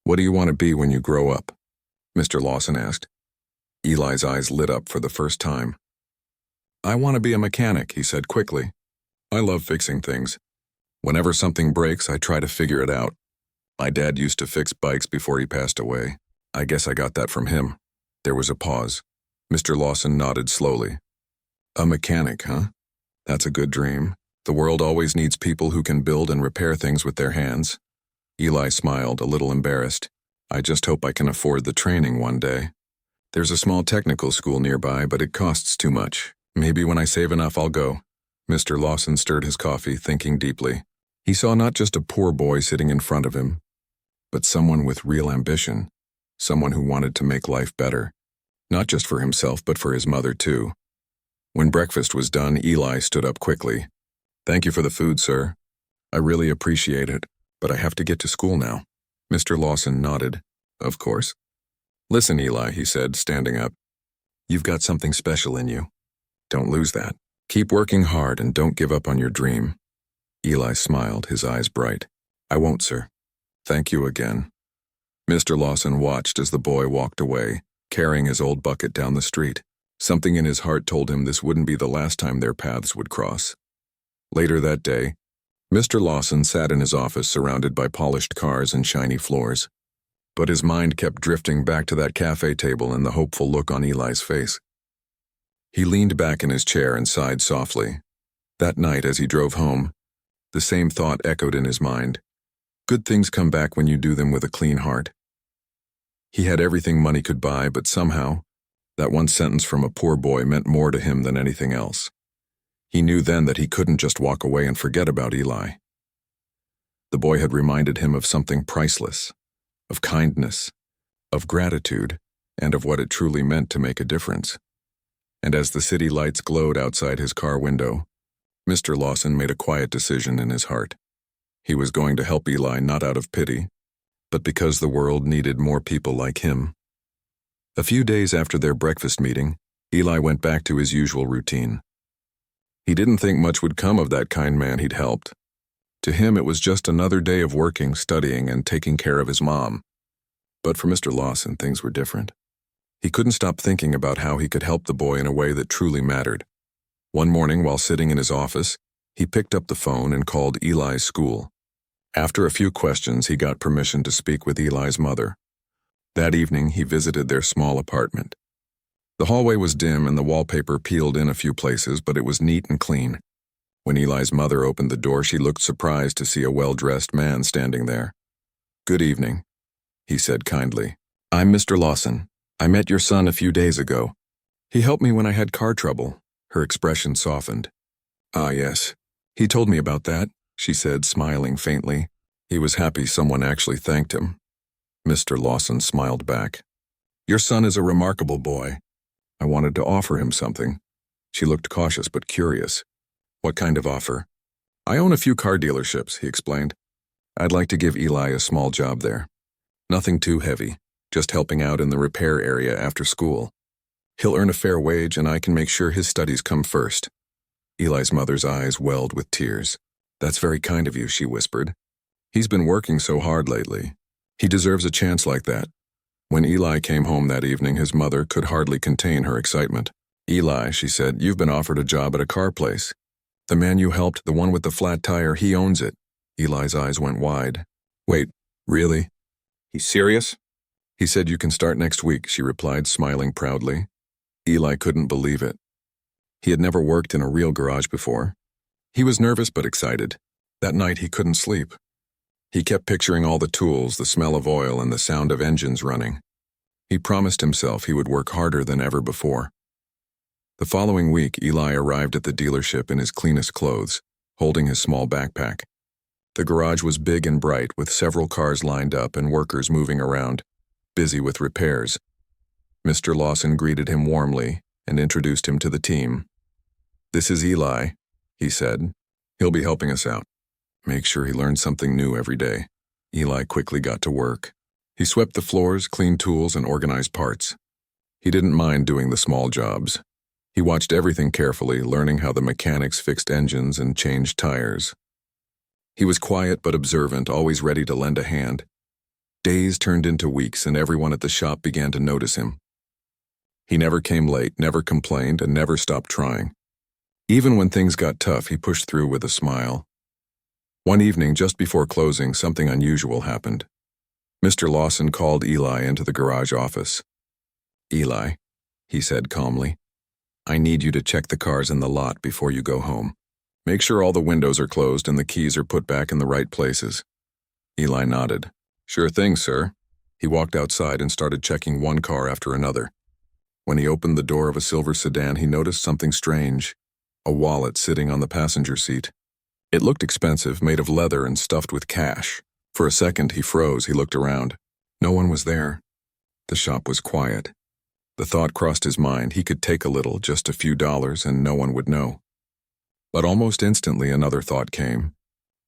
"What do you want to be when you grow up?" Mr. Lawson asked. Eli's eyes lit up for the first time. "I want to be a mechanic," he said quickly. "I love fixing things. Whenever something breaks, I try to figure it out. My dad used to fix bikes before he passed away. I guess I got that from him." There was a pause. Mr. Lawson nodded slowly. "A mechanic, huh? That's a good dream. The world always needs people who can build and repair things with their hands." Eli smiled, a little embarrassed. "I just hope I can afford the training one day. There's a small technical school nearby, but it costs too much. Maybe when I save enough, I'll go." Mr. Lawson stirred his coffee, thinking deeply. He saw not just a poor boy sitting in front of him, but someone with real ambition, someone who wanted to make life better, not just for himself, but for his mother, too. When breakfast was done, Eli stood up quickly. "Thank you for the food, sir. I really appreciate it, but I have to get to school now." Mr. Lawson nodded. "Of course." "Listen, Eli," he said, standing up. "You've got something special in you. Don't lose that. Keep working hard and don't give up on your dream." Eli smiled, his eyes bright. "I won't, sir. Thank you again." Mr. Lawson watched as the boy walked away, carrying his old bucket down the street. Something in his heart told him this wouldn't be the last time their paths would cross. Later that day, Mr. Lawson sat in his office surrounded by polished cars and shiny floors. But his mind kept drifting back to that cafe table and the hopeful look on Eli's face. He leaned back in his chair and sighed softly. That night, as he drove home, the same thought echoed in his mind. Good things come back when you do them with a clean heart. He had everything money could buy, but somehow, that one sentence from a poor boy meant more to him than anything else. He knew then that he couldn't just walk away and forget about Eli. The boy had reminded him of something priceless, of kindness, of gratitude, and of what it truly meant to make a difference. And as the city lights glowed outside his car window, Mr. Lawson made a quiet decision in his heart. He was going to help Eli not out of pity, but because the world needed more people like him. A few days after their breakfast meeting, Eli went back to his usual routine. He didn't think much would come of that kind man he'd helped. To him, it was just another day of working, studying, and taking care of his mom. But for Mr. Lawson, things were different. He couldn't stop thinking about how he could help the boy in a way that truly mattered. One morning, while sitting in his office, he picked up the phone and called Eli's school. After a few questions, he got permission to speak with Eli's mother. That evening, he visited their small apartment. The hallway was dim and the wallpaper peeled in a few places, but it was neat and clean. When Eli's mother opened the door, she looked surprised to see a well-dressed man standing there. "Good evening," he said kindly. "I'm Mr. Lawson. I met your son a few days ago. He helped me when I had car trouble." Her expression softened. "Ah, yes. He told me about that," she said, smiling faintly. He was happy someone actually thanked him. Mr. Lawson smiled back. "Your son is a remarkable boy. I wanted to offer him something." She looked cautious but curious. "What kind of offer?" "I own a few car dealerships," he explained. "I'd like to give Eli a small job there. Nothing too heavy, just helping out in the repair area after school. He'll earn a fair wage and I can make sure his studies come first." Eli's mother's eyes welled with tears. "That's very kind of you," she whispered. "He's been working so hard lately. He deserves a chance like that." When Eli came home that evening, his mother could hardly contain her excitement. "Eli," she said, "you've been offered a job at a car place. The man you helped, the one with the flat tire, he owns it." Eli's eyes went wide. "Wait, really? He's serious?" "He said you can start next week," she replied, smiling proudly. Eli couldn't believe it. He had never worked in a real garage before. He was nervous but excited. That night he couldn't sleep. He kept picturing all the tools, the smell of oil, and the sound of engines running. He promised himself he would work harder than ever before. The following week, Eli arrived at the dealership in his cleanest clothes, holding his small backpack. The garage was big and bright, with several cars lined up and workers moving around, busy with repairs. Mr. Lawson greeted him warmly and introduced him to the team. "This is Eli," he said. "He'll be helping us out. Make sure he learns something new every day." Eli quickly got to work. He swept the floors, cleaned tools, and organized parts. He didn't mind doing the small jobs. He watched everything carefully, learning how the mechanics fixed engines and changed tires. He was quiet but observant, always ready to lend a hand. Days turned into weeks, and everyone at the shop began to notice him. He never came late, never complained, and never stopped trying. Even when things got tough, he pushed through with a smile. One evening, just before closing, something unusual happened. Mr. Lawson called Eli into the garage office. "Eli," he said calmly, "I need you to check the cars in the lot before you go home. Make sure all the windows are closed and the keys are put back in the right places." Eli nodded. "Sure thing, sir." He walked outside and started checking one car after another. When he opened the door of a silver sedan, he noticed something strange: a wallet sitting on the passenger seat. It looked expensive, made of leather and stuffed with cash. For a second, he froze. He looked around. No one was there. The shop was quiet. The thought crossed his mind: he could take a little, just a few dollars, and no one would know. But almost instantly, another thought came.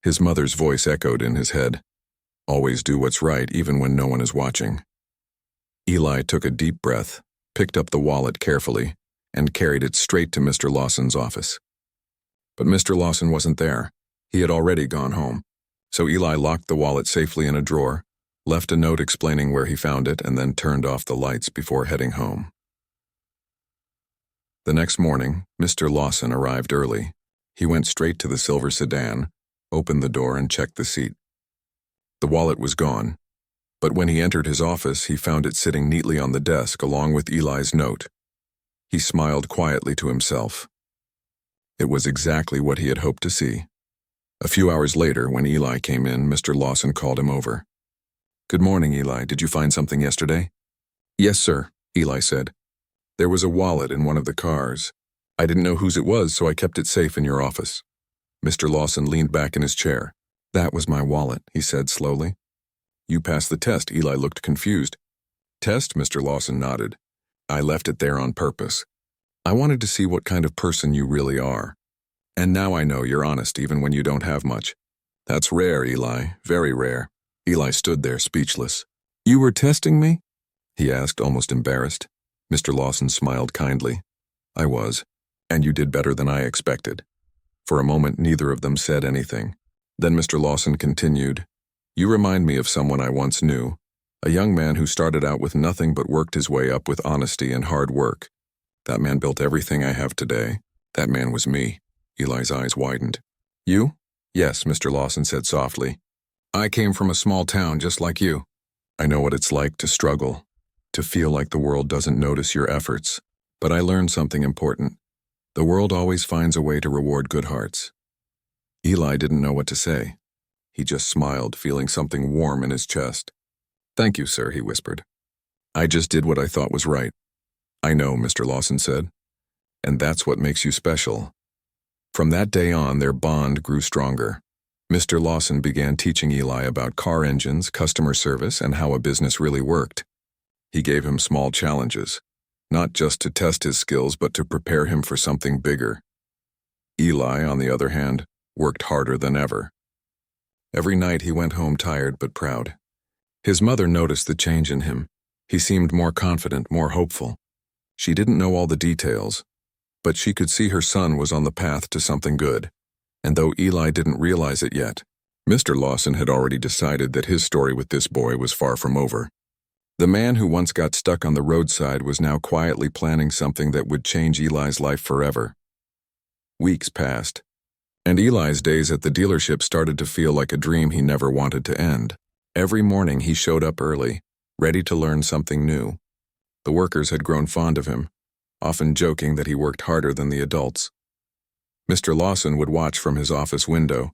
His mother's voice echoed in his head. "Always do what's right, even when no one is watching." Eli took a deep breath, picked up the wallet carefully, and carried it straight to Mr. Lawson's office. But Mr. Lawson wasn't there. He had already gone home. So Eli locked the wallet safely in a drawer, left a note explaining where he found it, and then turned off the lights before heading home. The next morning, Mr. Lawson arrived early. He went straight to the silver sedan, opened the door, and checked the seat. The wallet was gone, but when he entered his office, he found it sitting neatly on the desk along with Eli's note. He smiled quietly to himself. It was exactly what he had hoped to see. A few hours later, when Eli came in, Mr. Lawson called him over. "Good morning, Eli. Did you find something yesterday?" "Yes, sir," Eli said. "There was a wallet in one of the cars. I didn't know whose it was, so I kept it safe in your office." Mr. Lawson leaned back in his chair. "That was my wallet," he said slowly. "You passed the test." Eli looked confused. "Test?" Mr. Lawson nodded. "I left it there on purpose. I wanted to see what kind of person you really are. And now I know you're honest even when you don't have much. That's rare, Eli, very rare." Eli stood there speechless. "You were testing me?" he asked, almost embarrassed. Mr. Lawson smiled kindly. "I was, and you did better than I expected." For a moment, neither of them said anything. Then Mr. Lawson continued, "You remind me of someone I once knew, a young man who started out with nothing but worked his way up with honesty and hard work. That man built everything I have today. That man was me." Eli's eyes widened. "You?" "Yes," Mr. Lawson said softly. "I came from a small town just like you. I know what it's like to struggle, to feel like the world doesn't notice your efforts. But I learned something important. The world always finds a way to reward good hearts." Eli didn't know what to say. He just smiled, feeling something warm in his chest. "Thank you, sir," he whispered. "I just did what I thought was right." "I know," Mr. Lawson said. "And that's what makes you special." From that day on, their bond grew stronger. Mr. Lawson began teaching Eli about car engines, customer service, and how a business really worked. He gave him small challenges, not just to test his skills, but to prepare him for something bigger. Eli, on the other hand, worked harder than ever. Every night he went home tired but proud. His mother noticed the change in him. He seemed more confident, more hopeful. She didn't know all the details, but she could see her son was on the path to something good. And though Eli didn't realize it yet, Mr. Lawson had already decided that his story with this boy was far from over. The man who once got stuck on the roadside was now quietly planning something that would change Eli's life forever. Weeks passed, and Eli's days at the dealership started to feel like a dream he never wanted to end. Every morning he showed up early, ready to learn something new. The workers had grown fond of him, often joking that he worked harder than the adults. Mr. Lawson would watch from his office window,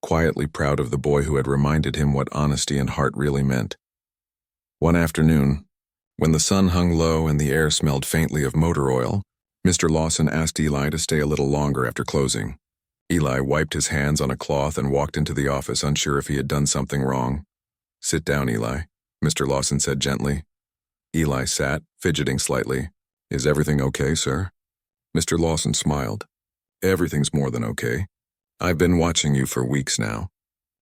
quietly proud of the boy who had reminded him what honesty and heart really meant. One afternoon, when the sun hung low and the air smelled faintly of motor oil, Mr. Lawson asked Eli to stay a little longer after closing. Eli wiped his hands on a cloth and walked into the office, unsure if he had done something wrong. "Sit down, Eli," Mr. Lawson said gently. Eli sat, fidgeting slightly. "Is everything okay, sir?" Mr. Lawson smiled. "Everything's more than okay. I've been watching you for weeks now.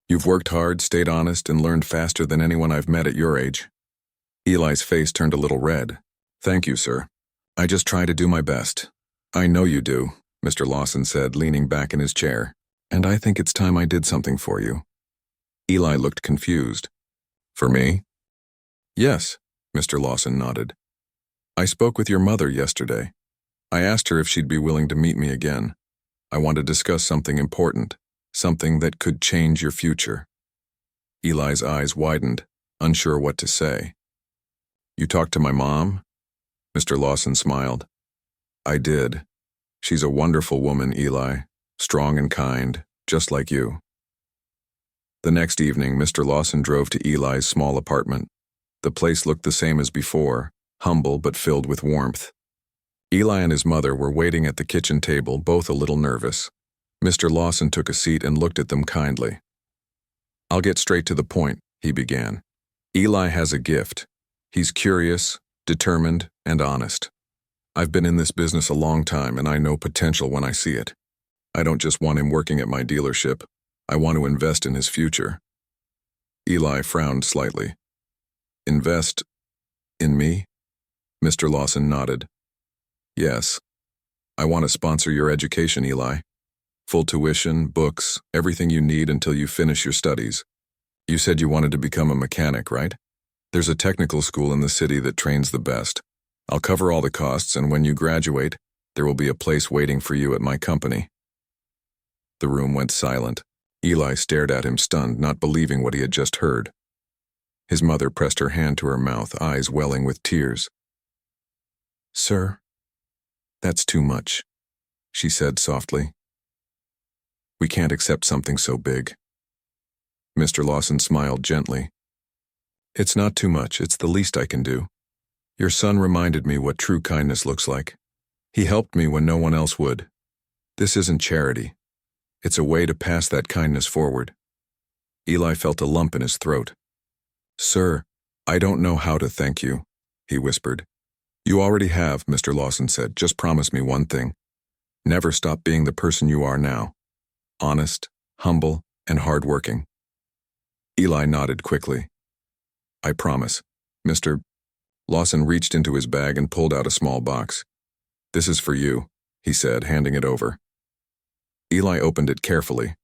You've worked hard, stayed honest, and learned faster than anyone I've met at your age." Eli's face turned a little red. "Thank you, sir. I just try to do my best." "I know you do," Mr. Lawson said, leaning back in his chair. "And I think it's time I did something for you." Eli looked confused. "For me?" Yes, Mr. Lawson nodded. I spoke with your mother yesterday. I asked her if she'd be willing to meet me again. I want to discuss something important, something that could change your future. Eli's eyes widened, unsure what to say. You talked to my mom? Mr. Lawson smiled. I did. She's a wonderful woman, Eli, strong and kind, just like you. The next evening, Mr. Lawson drove to Eli's small apartment. The place looked the same as before, humble but filled with warmth. Eli and his mother were waiting at the kitchen table, both a little nervous. Mr. Lawson took a seat and looked at them kindly. I'll get straight to the point, he began. Eli has a gift. He's curious, determined, and honest. I've been in this business a long time, and I know potential when I see it. I don't just want him working at my dealership. I want to invest in his future. Eli frowned slightly. Invest in me? Mr. Lawson nodded. Yes. I want to sponsor your education, Eli. Full tuition, books, everything you need until you finish your studies. You said you wanted to become a mechanic, right? There's a technical school in the city that trains the best. I'll cover all the costs, and when you graduate, there will be a place waiting for you at my company. The room went silent. Eli stared at him, stunned, not believing what he had just heard. His mother pressed her hand to her mouth, eyes welling with tears. Sir, that's too much, she said softly. We can't accept something so big. Mr. Lawson smiled gently. It's not too much, it's the least I can do. Your son reminded me what true kindness looks like. He helped me when no one else would. This isn't charity. It's a way to pass that kindness forward. Eli felt a lump in his throat. Sir, I don't know how to thank you, he whispered. You already have, Mr. Lawson said. Just promise me one thing. Never stop being the person you are now. Honest, humble, and hardworking. Eli nodded quickly. I promise. Mr. Lawson reached into his bag and pulled out a small box. This is for you, he said, handing it over. Eli opened it carefully.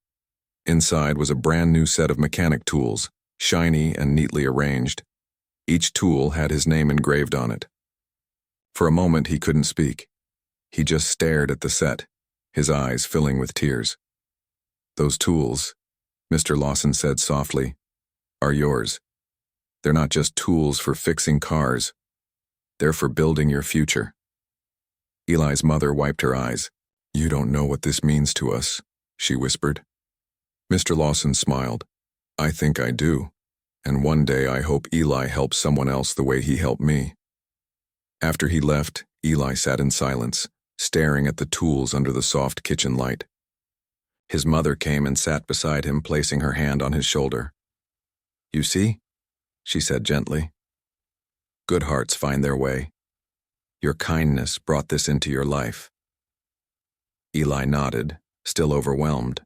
Inside was a brand new set of mechanic tools, shiny and neatly arranged. Each tool had his name engraved on it. For a moment he couldn't speak. He just stared at the set, his eyes filling with tears. Those tools, Mr. Lawson said softly, are yours. They're not just tools for fixing cars. They're for building your future. Eli's mother wiped her eyes. You don't know what this means to us, she whispered. Mr. Lawson smiled. I think I do, and one day I hope Eli helps someone else the way he helped me. After he left, Eli sat in silence, staring at the tools under the soft kitchen light. His mother came and sat beside him, placing her hand on his shoulder. You see, she said gently. Good hearts find their way. Your kindness brought this into your life. Eli nodded, still overwhelmed.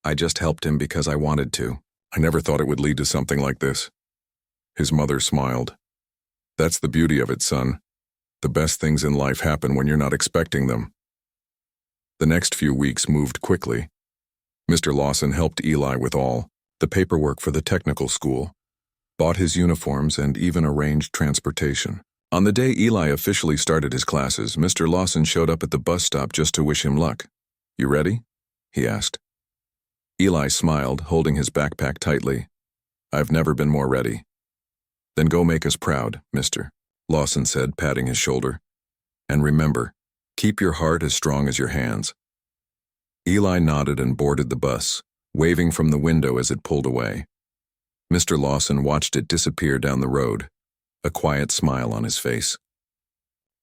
I just helped him because I wanted to. I never thought it would lead to something like this. His mother smiled. That's the beauty of it, son. The best things in life happen when you're not expecting them. The next few weeks moved quickly. Mr. Lawson helped Eli with all the paperwork for the technical school, bought his uniforms, and even arranged transportation. On the day Eli officially started his classes, Mr. Lawson showed up at the bus stop just to wish him luck. You ready? He asked. Eli smiled, holding his backpack tightly. I've never been more ready. Then go make us proud, Mr. Lawson said, patting his shoulder. And remember, keep your heart as strong as your hands. Eli nodded and boarded the bus, waving from the window as it pulled away. Mr. Lawson watched it disappear down the road, a quiet smile on his face.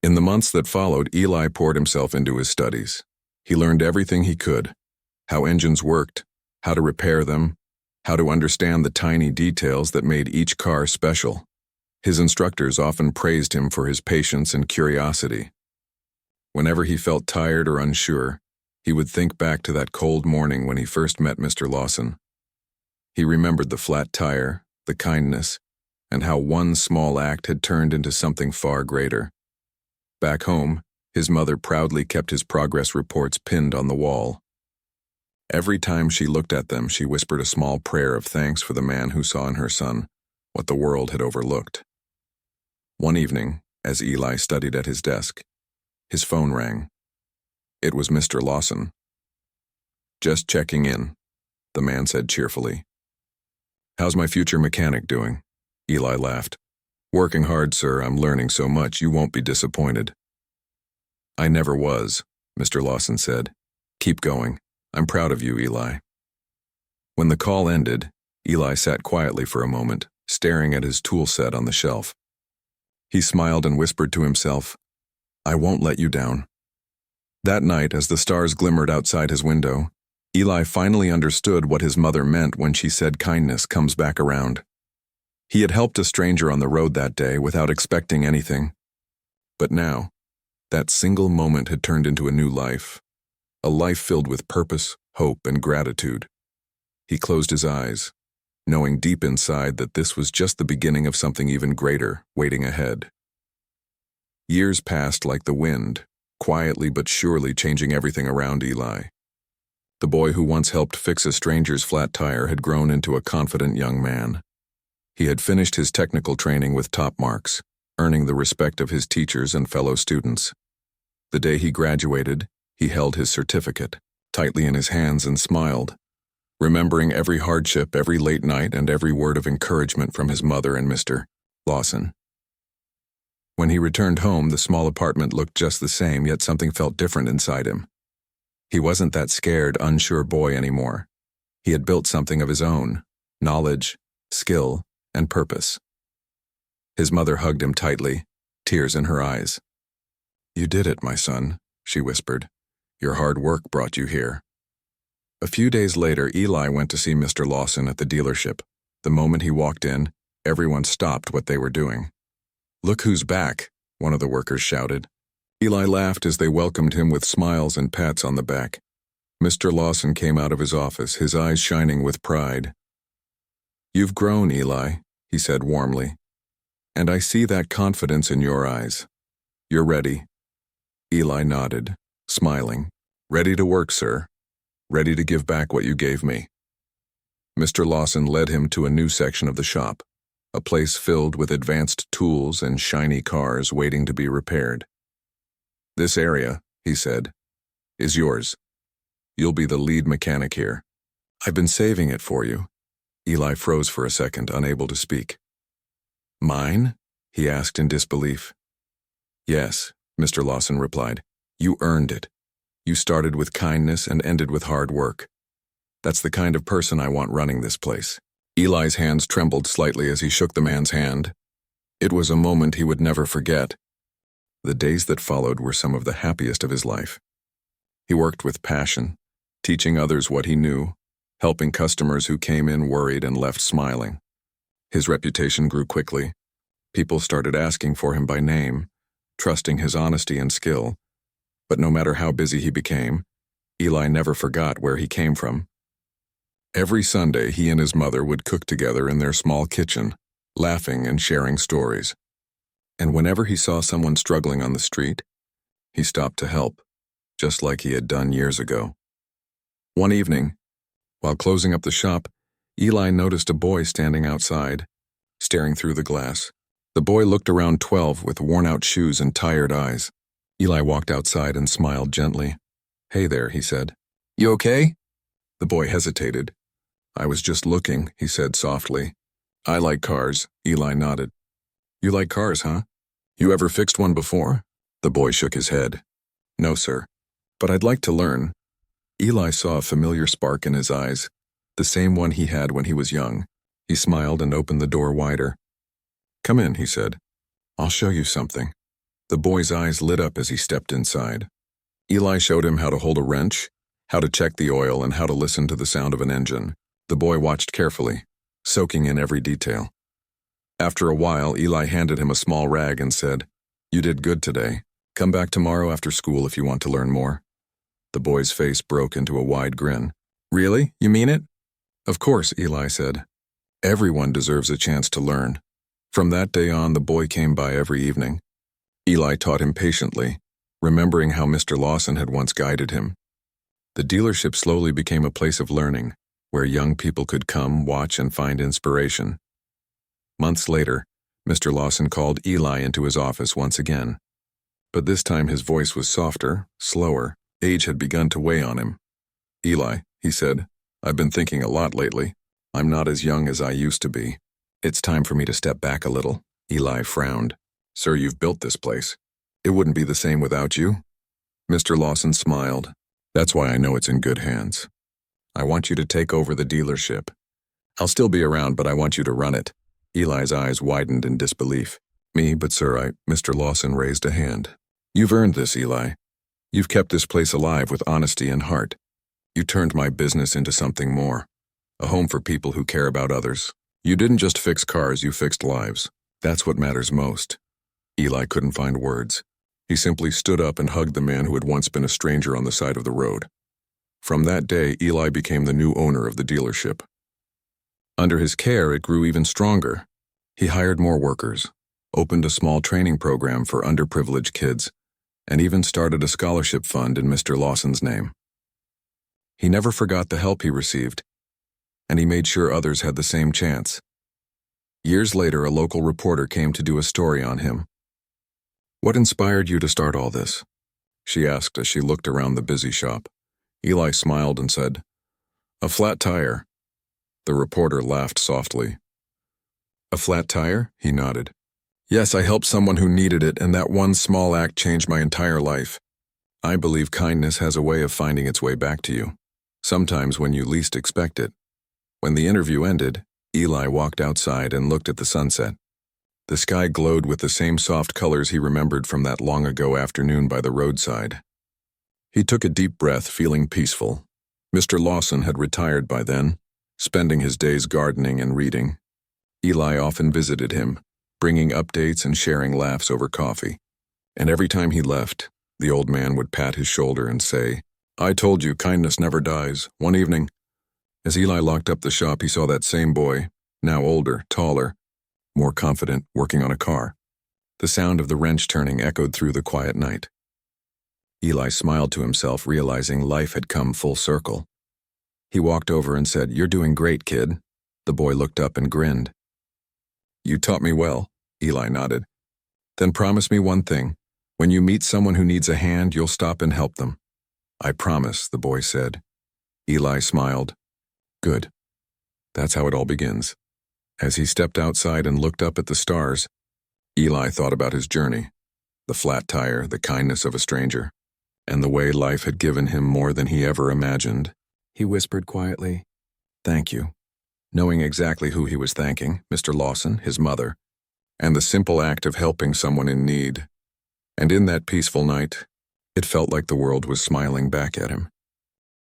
In the months that followed, Eli poured himself into his studies. He learned everything he could: how engines worked, how to repair them, how to understand the tiny details that made each car special. His instructors often praised him for his patience and curiosity. Whenever he felt tired or unsure, he would think back to that cold morning when he first met Mr. Lawson. He remembered the flat tire, the kindness, and how one small act had turned into something far greater. Back home, his mother proudly kept his progress reports pinned on the wall. Every time she looked at them, she whispered a small prayer of thanks for the man who saw in her son what the world had overlooked. One evening, as Eli studied at his desk, his phone rang. It was Mr. Lawson. "Just checking in," the man said cheerfully. "How's my future mechanic doing?" Eli laughed. "Working hard, sir. I'm learning so much you won't be disappointed." "I never was," Mr. Lawson said. "Keep going. I'm proud of you, Eli." When the call ended, Eli sat quietly for a moment, staring at his tool set on the shelf. He smiled and whispered to himself, "I won't let you down." That night, as the stars glimmered outside his window, Eli finally understood what his mother meant when she said kindness comes back around. He had helped a stranger on the road that day without expecting anything. But now, that single moment had turned into a new life, a life filled with purpose, hope, and gratitude. He closed his eyes, knowing deep inside that this was just the beginning of something even greater waiting ahead. Years passed like the wind, quietly but surely changing everything around Eli. The boy who once helped fix a stranger's flat tire had grown into a confident young man. He had finished his technical training with top marks, earning the respect of his teachers and fellow students. The day he graduated, he held his certificate tightly in his hands and smiled, remembering every hardship, every late night, and every word of encouragement from his mother and Mr. Lawson. When he returned home, the small apartment looked just the same, yet something felt different inside him. He wasn't that scared, unsure boy anymore. He had built something of his own: knowledge, skill, and purpose. His mother hugged him tightly, tears in her eyes. "You did it, my son," she whispered. "Your hard work brought you here." A few days later, Eli went to see Mr. Lawson at the dealership. The moment he walked in, everyone stopped what they were doing. "Look who's back," one of the workers shouted. Eli laughed as they welcomed him with smiles and pats on the back. Mr. Lawson came out of his office, his eyes shining with pride. "You've grown, Eli," he said warmly. "And I see that confidence in your eyes. You're ready." Eli nodded, smiling. "Ready to work, sir. Ready to give back what you gave me." Mr. Lawson led him to a new section of the shop, a place filled with advanced tools and shiny cars waiting to be repaired. "This area," he said, "is yours. You'll be the lead mechanic here. I've been saving it for you." Eli froze for a second, unable to speak. "Mine?" he asked in disbelief. "Yes," Mr. Lawson replied. "You earned it. You started with kindness and ended with hard work. That's the kind of person I want running this place." Eli's hands trembled slightly as he shook the man's hand. It was a moment he would never forget. The days that followed were some of the happiest of his life. He worked with passion, teaching others what he knew, helping customers who came in worried and left smiling. His reputation grew quickly. People started asking for him by name, trusting his honesty and skill. But no matter how busy he became, Eli never forgot where he came from. Every Sunday, he and his mother would cook together in their small kitchen, laughing and sharing stories. And whenever he saw someone struggling on the street, he stopped to help, just like he had done years ago. One evening, while closing up the shop, Eli noticed a boy standing outside, staring through the glass. The boy looked around 12 with worn-out shoes and tired eyes. Eli walked outside and smiled gently. "Hey there," he said. "You okay?" The boy hesitated. "I was just looking," he said softly. "I like cars," Eli nodded. "You like cars, huh? You ever fixed one before?" The boy shook his head. "No, sir. But I'd like to learn." Eli saw a familiar spark in his eyes, the same one he had when he was young. He smiled and opened the door wider. "Come in," he said. "I'll show you something." The boy's eyes lit up as he stepped inside. Eli showed him how to hold a wrench, how to check the oil, and how to listen to the sound of an engine. The boy watched carefully, soaking in every detail. After a while, Eli handed him a small rag and said, "You did good today. Come back tomorrow after school if you want to learn more." The boy's face broke into a wide grin. "Really? You mean it?" "Of course," Eli said. "Everyone deserves a chance to learn." From that day on, the boy came by every evening. Eli taught him patiently, remembering how Mr. Lawson had once guided him. The dealership slowly became a place of learning, where young people could come, watch, and find inspiration. Months later, Mr. Lawson called Eli into his office once again. But this time his voice was softer, slower. Age had begun to weigh on him. "Eli," he said, "I've been thinking a lot lately. I'm not as young as I used to be. It's time for me to step back a little." Eli frowned. "Sir, you've built this place. It wouldn't be the same without you." Mr. Lawson smiled. "That's why I know it's in good hands. I want you to take over the dealership. I'll still be around, but I want you to run it." Eli's eyes widened in disbelief. "Me, but sir, Mr. Lawson raised a hand. "You've earned this, Eli. You've kept this place alive with honesty and heart. You turned my business into something more. A home for people who care about others. You didn't just fix cars, you fixed lives. That's what matters most." Eli couldn't find words. He simply stood up and hugged the man who had once been a stranger on the side of the road. From that day, Eli became the new owner of the dealership. Under his care, it grew even stronger. He hired more workers, opened a small training program for underprivileged kids, and even started a scholarship fund in Mr. Lawson's name. He never forgot the help he received, and he made sure others had the same chance. Years later, a local reporter came to do a story on him. "What inspired you to start all this?" she asked as she looked around the busy shop. Eli smiled and said, "A flat tire." The reporter laughed softly. "A flat tire?" He nodded. "Yes, I helped someone who needed it, and that one small act changed my entire life. I believe kindness has a way of finding its way back to you, sometimes when you least expect it." When the interview ended, Eli walked outside and looked at the sunset. The sky glowed with the same soft colors he remembered from that long-ago afternoon by the roadside. He took a deep breath, feeling peaceful. Mr. Lawson had retired by then, spending his days gardening and reading. Eli often visited him, bringing updates and sharing laughs over coffee. And every time he left, the old man would pat his shoulder and say, "I told you, kindness never dies." One evening, as Eli locked up the shop, he saw that same boy, now older, taller, more confident, working on a car. The sound of the wrench turning echoed through the quiet night. Eli smiled to himself, realizing life had come full circle. He walked over and said, "You're doing great, kid." The boy looked up and grinned. "You taught me well," Eli nodded. "Then promise me one thing. When you meet someone who needs a hand, you'll stop and help them." "I promise," the boy said. Eli smiled. "Good. That's how it all begins." As he stepped outside and looked up at the stars, Eli thought about his journey, the flat tire, the kindness of a stranger, and the way life had given him more than he ever imagined. He whispered quietly, "Thank you," knowing exactly who he was thanking, Mr. Lawson, his mother, and the simple act of helping someone in need. And in that peaceful night, it felt like the world was smiling back at him.